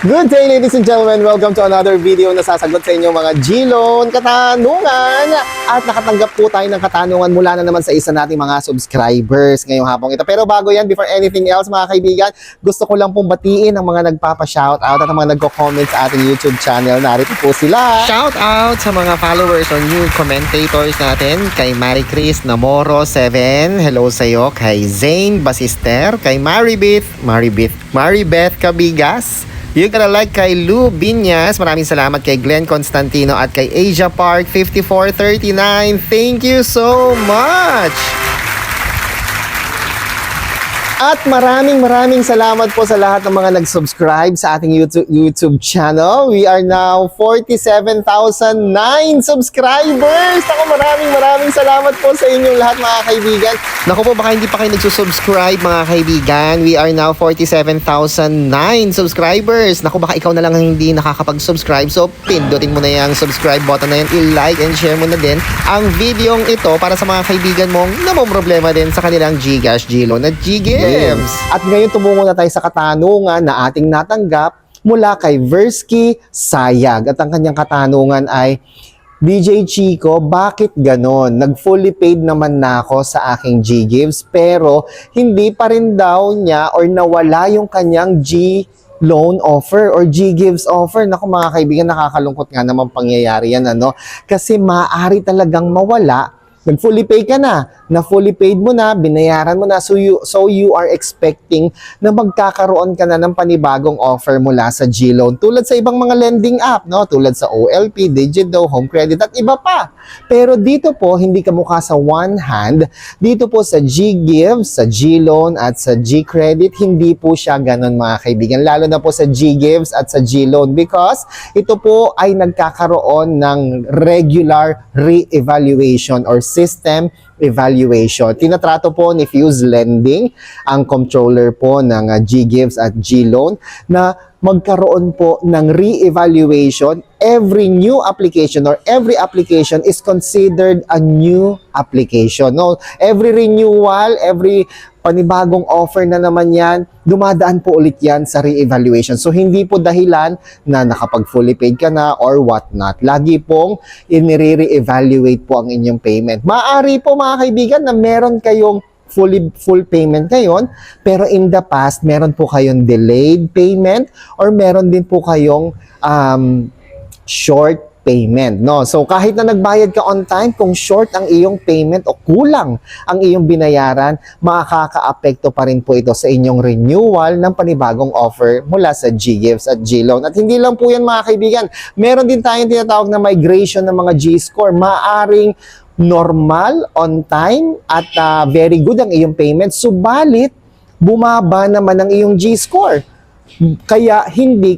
Good day, ladies and gentlemen. Welcome to another video na sasagot sa inyong mga G-Loan katanungan. At nakatanggap po tayo ng katanungan mula na naman sa isa nating mga subscribers ngayong hapong ito. Pero bago yan, before anything else mga kaibigan, gusto ko lang pong batiin ang mga nagpapa-shoutout at ang mga nagko-comment sa ating YouTube channel. Narito po sila. Shoutout sa mga followers or new commentators natin. Kay Marie Chris Namoro 7. Hello sa'yo. Kay Zane Basister. Kay Maribeth Cabigas. You gotta like kay Lou Binyas. Maraming salamat kay Glenn Constantino at kay Asia Park 5439. Thank you so much! At maraming salamat po sa lahat ng mga nag-subscribe sa ating YouTube channel. We are now 47,009 subscribers! Ako maraming salamat po sa inyong lahat mga kaibigan. Naku po, baka hindi pa kayo nagsusubscribe mga kaibigan. We are now 47,009 subscribers. Naku, baka ikaw na lang ang hindi nakakapag-subscribe. So, pindutin mo na yung subscribe button na yun. I-like and share mo na din ang videong ito para sa mga kaibigan mong namomroblema din sa kanilang GCash, G-Loan at G-Games. At ngayon tumungo na tayo sa katanungan na ating natanggap mula kay Versky Sayag. At ang kanyang katanungan ay, DJ Chico, bakit ganon? Nag-fully paid naman na ako sa aking G-Gives pero hindi pa rin daw niya or nawala yung kanyang G-Loan offer or G-Gives offer. Naku mga kaibigan, nakakalungkot nga naman pangyayari yan, ano? Kasi maaari talagang mawala. Nag-fully pay ka na fully paid mo na, binayaran mo na, so you are expecting na magkakaroon ka na ng panibagong offer mula sa G-Loan. Tulad sa ibang mga lending app, no? Tulad sa OLP, Digido, Home Credit, at iba pa. Pero dito po, hindi ka mukha sa one hand. Dito po sa G-Gives, sa G-Loan, at sa G-Credit, hindi po siya ganun mga kaibigan. Lalo na po sa G-Gives at sa G-Loan because ito po ay nagkakaroon ng regular re-evaluation or system evaluation. Tinatrato po ni Fuse Lending, ang controller po ng G-Gives at G-Loan, na magkaroon po ng re-evaluation. Every new application or every application is considered a new application. No? Every renewal, every panibagong offer na naman yan, dumadaan po ulit yan sa re-evaluation. So, hindi po dahilan na nakapag-fully paid ka na or whatnot. Lagi pong inire-evaluate po ang inyong payment. Maaari po mga kaibigan na meron kayong full payment ngayon, pero in the past, meron po kayong delayed payment or meron din po kayong short payment, no? So, kahit na nagbayad ka on time, kung short ang iyong payment o kulang ang iyong binayaran, makaka-apekto pa rin po ito sa inyong renewal ng panibagong offer mula sa G-Gives at G-Loan. At hindi lang po yan mga kaibigan, meron din tayong tinatawag na migration ng mga G-Score. Maaring normal, on time, at very good ang iyong payment, subalit bumaba naman ang iyong G-Score. Kaya hindi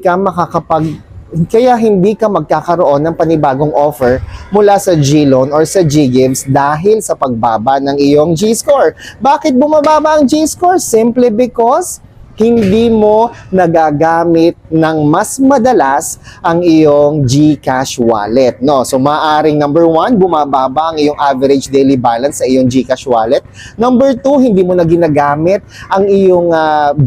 ka magkakaroon ng panibagong offer mula sa G-Loan or sa G-Gives dahil sa pagbaba ng iyong G-Score. Bakit bumababa ang G-Score? Simply because hindi mo nagagamit ng mas madalas ang iyong GCash wallet, no? So, maaaring number 1, bumababa ang iyong average daily balance sa iyong GCash wallet. Number 2, hindi mo na ginagamit ang iyong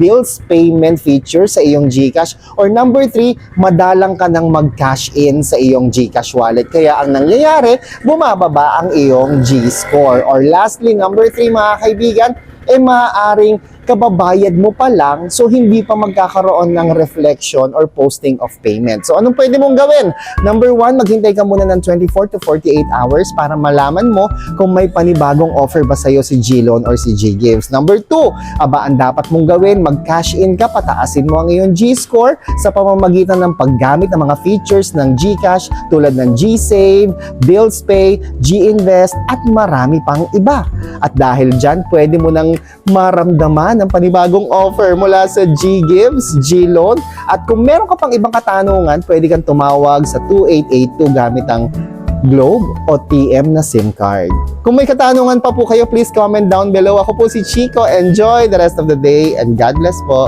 bills payment feature sa iyong GCash. Or number 3, madalang ka nang mag-cash in sa iyong GCash wallet. Kaya ang nangyayari, bumababa ang iyong G-score. Or lastly, number 3 mga kaibigan, maaaring kababayad mo pa lang, so hindi pa magkakaroon ng reflection or posting of payment. So, anong pwede mong gawin? Number 1, maghintay ka muna ng 24 to 48 hours para malaman mo kung may panibagong offer ba sa'yo si G-Loan or si G-Gives. Number 2, ang dapat mong gawin, mag-cash in ka, pataasin mo ang iyong G-score sa pamamagitan ng paggamit ng mga features ng GCash tulad ng G-Save, Bills Pay, G-Invest, at marami pang iba. At dahil dyan, pwede mo nang maramdaman ng panibagong offer mula sa G-Gives, G-Loan. At kung meron ka pang ibang katanungan, pwede kang tumawag sa 2882 gamit ang Globe o TM na SIM card. Kung may katanungan pa po kayo, please comment down below. Ako po si Chico. Enjoy the rest of the day and God bless po.